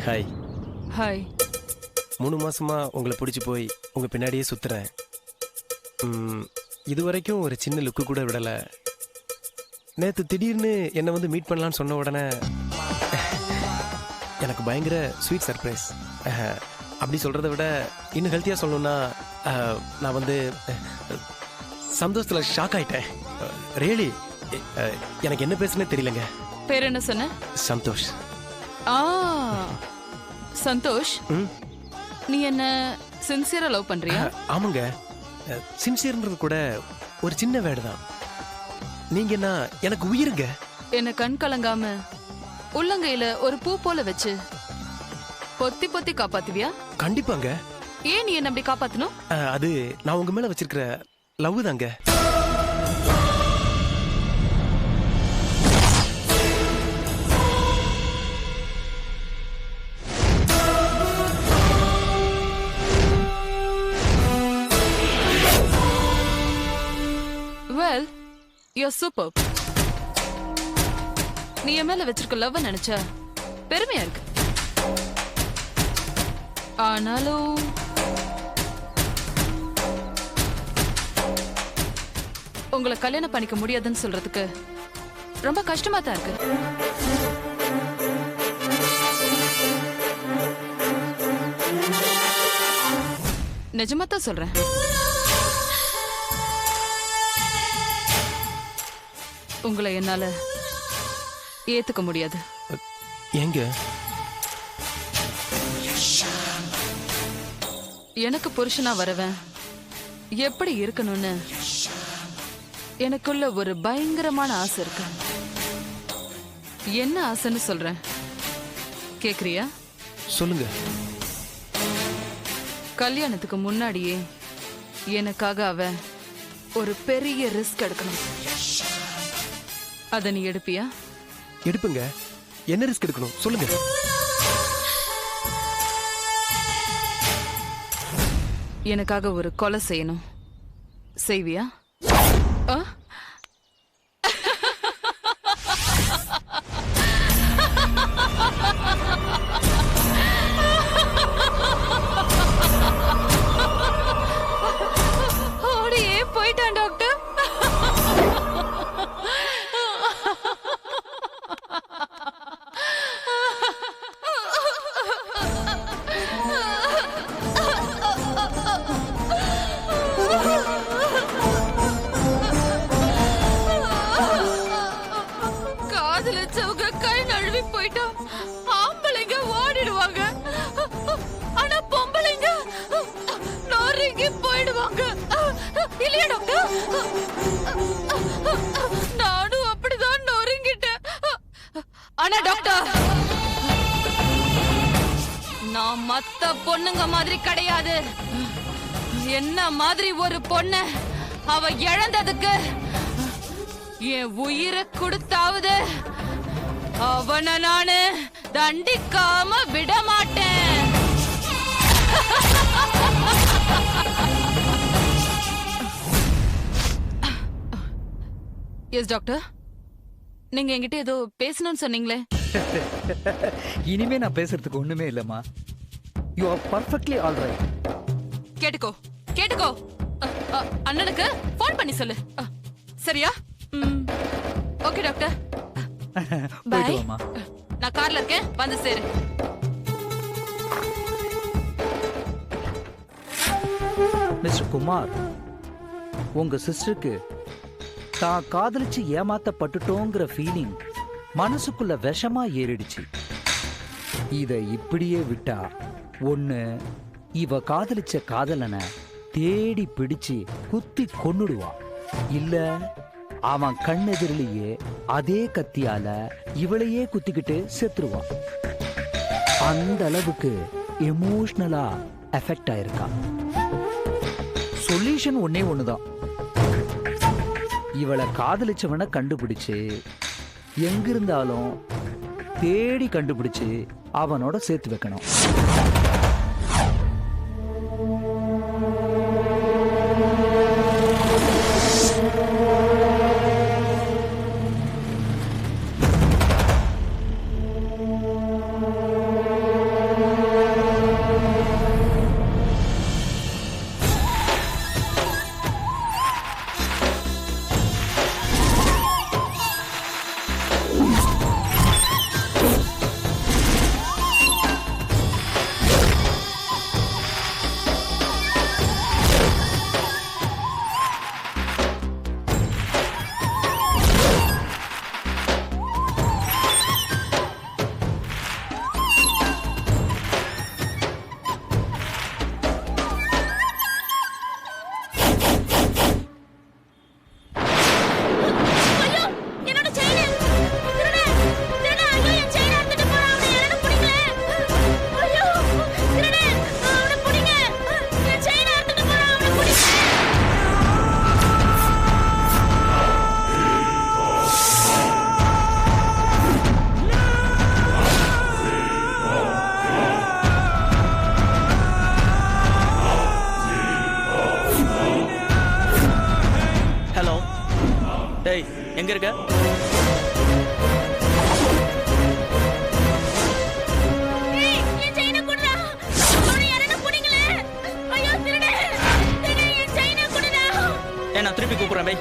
Hi. Hi. 3 மாசமா உங்களை பிடிச்சி போய் உங்க பின்னாடியே சுத்துறேன். இது வரைக்கும் ஒரு சின்ன லுக்கு கூட விடல. நேத்து திடீர்னு என்னை வந்து மீட் பண்ணலான்னு சொன்ன உடனே எனக்கு பயங்கர ஸ்வீட் சர்ப்ரைஸ். அப்படி சொல்றதை விட இன்னும் ஹெல்த்தியா சொல்லணும்னா நான் வந்து சந்தோஷத்துல ஷாக் ஆயிட்டேன். ரியலி எனக்கு என்ன பேசுனே தெரியலங்க. பேர் என்ன சொன்ன? சந்தோஷ். சந்தோஷ், நீ என்ன சின்சியரா லவ் பண்றியா? ஆமாங்க. சின்சியர்ன்றது கூட ஒரு சின்ன வேர்டு தான். நீங்க என்ன எனக்கு உயிருங்க. என்ன கண் கலங்காம உள்ளங்கையில ஒரு பூ போல வச்சு பொத்தி பொத்தி காப்பாத்துவியா? கண்டிப்பாங்க. ஏன் நீ என்ன அப்படி காப்பாத்தணும்? அது நான் உங்க மேல வச்சிருக்கிற லவ் தாங்க. Well, you're super. நீ என் மேல வச்சிருக்க லவ் நினைச்சா பெருமையா இருக்கு. ஆனாலும் உங்களை கல்யாணம் பண்ணிக்க முடியாதுன்னு சொல்றதுக்கு ரொம்ப கஷ்டமா தான் இருக்கு. நிஜமா தான் சொல்றேன். உங்களை என்னால ஏத்துக்க முடியாது. ஏங்க? எனக்கு புருஷனா வரவன் எப்படி இருக்கணும்னு எனக்குள்ள ஒரு பயங்கரமான ஆசை இருக்கு. என்ன ஆசைன்னு சொல்றேன், கேக்குறியா? சொல்லுங்க. கல்யாணத்துக்கு முன்னாடியே எனக்காக அவ ஒரு பெரிய ரிஸ்க் எடுக்கணும். அத நீ எடுப்பியா? எடுப்புங்க. என்ன ரிஸ்க் எடுக்கணும் சொல்லுங்க. எனக்காக ஒரு கொலை செய்யணும். செய்வியா? ஓடியே போயிட்டான் டாக்டர். காதலிச்சவங்க கை நழுவி போயிட்டா ஆம்பளைங்க ஓடிடுவாங்க. ஆனா பொம்பளைங்க நொறுங்கி போயிடுவாங்க. இல்லையா டாக்டர்? நானும் அப்படிதான் நொறுங்கிட்டேன். ஆனா டாக்டர், நான் மத்த பொண்ணுங்க மாதிரி கிடையாது. என்ன மாதிரி ஒரு பொண்ணு அவ இழந்ததுக்கு என் உயிரை கொடுத்தாவது அவனை நானு தண்டிக்காம விட மாட்டேன். எஸ் டாக்டர், நீங்க என்கிட்ட ஏதோ பேசணும்னு சொன்னீங்களே. இனிமே நான் பேசுறதுக்கு ஒண்ணுமே இல்லம்மா. You are perfectly all right. கேட்டுக்கோ கேட்டுக்கோ. அண்ணனுக்கு போன் பண்ணி சொல்லு. சரியா? Okay doctor. போயிட்டு வாமா. நான் கார்ல இருக்கேன், வந்து சேரு. மிஸ்டர் குமார், உங்க சிஸ்டருக்கு தான் காதலிச்சு ஏமாத்தப்பட்டுட்டோங்கிற ஃபீலிங் மனசுக்குள்ள விஷமா ஏறிடுச்சு. இத இப்படியே விட்டா ஒண்ணு இவ காதலிச்ச காதலனை தேடி பிடிச்சு குத்தி கொன்னுடுவா, இல்ல அவன் கண்ணெதிரிலேயே அதே கத்தியால இவளையே குத்திக்கிட்டு செத்துருவான். அந்த அளவுக்கு எமோஷனலா எஃபெக்ட் ஆயிருக்கா. சொல்யூஷன் ஒன்னே ஒண்ணுதான். இவளை காதலிச்சவனை கண்டுபிடிச்சு எங்கிருந்தாலும் தேடி கண்டுபிடிச்சு அவனோட சேர்த்து வைக்கணும். நான் திருப்பி கூப்பிடுறேன் பை.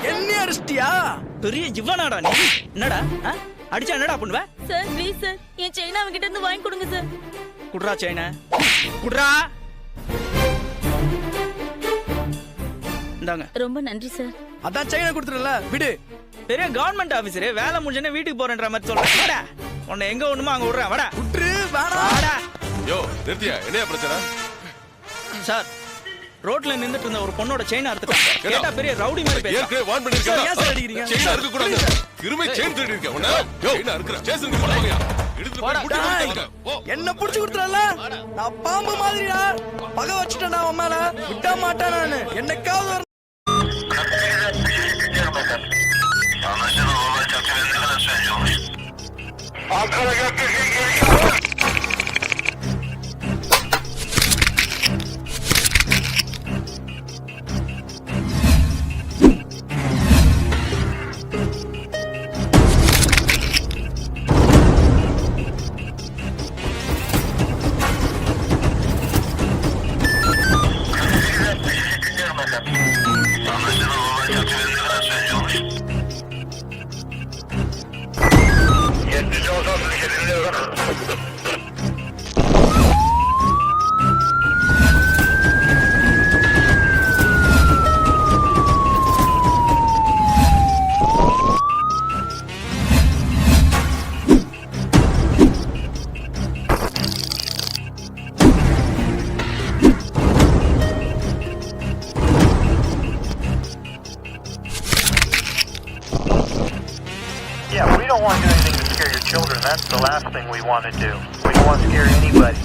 என்ன அடிச்சிட்டியா? பெரிய இவனாடா நீ? என்னடா அடிச்சா என்னடா பண்ணுவ? Sir please sir N chain அவங்கிட்ட இருந்து வாங்கி கொடுங்க சார். குட்ரா செயின குட்ரா. இந்தாங்க. ரொம்ப நன்றி சார். அதான் செயினை கொடுத்துறல விடு. பெரிய கவர்மெண்ட் ஆபீசரே வேலை முடிஞ்சனே வீட்டுக்கு போறேன்ற மாதிரி சொல்றேன். வாடா உன்னை எங்க ஒண்ணுமோ அங்க விடுறேன். வாடா விட்டுரு வேணா. வாடா. யோ நிறுத்தியா, என்ன பிரச்சனை? சார் ரோட்ல நின்னுட்டு இருந்த ஒரு பொண்ணோட செயின் அறுத்துட்டாங்க. கேட்டா பெரிய ரவுடி மாதிரி பேசுறான். ஏற்கனவே வார்ன் பண்ணிருக்கேன். ஏன் சார் அடிக்கிறீங்க? செயின் அறுக்க கூடாது. கிருமை செயின் திருடி இருக்க. உன்ன யோ என்ன அறுக்குற? ஸ்டேஷனுக்கு போடுவாங்க. எடுத்து போய் முடி கொடுங்க. போ. என்ன புடிச்சு கொடுத்துறல? நான் பாம்பு மாதிரிடா. பகை வச்சிட்டேன்டா உன் மேல. விட மாட்டேன் நானு. என்னைக்காவது ஒரு Yeah, we don't want to do anything to scare your children. That's the last thing we want to do. We don't want to scare anybody.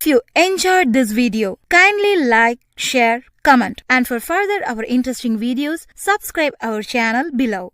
If you enjoyed this video, kindly like, share, comment, and for further our interesting videos, subscribe our channel below.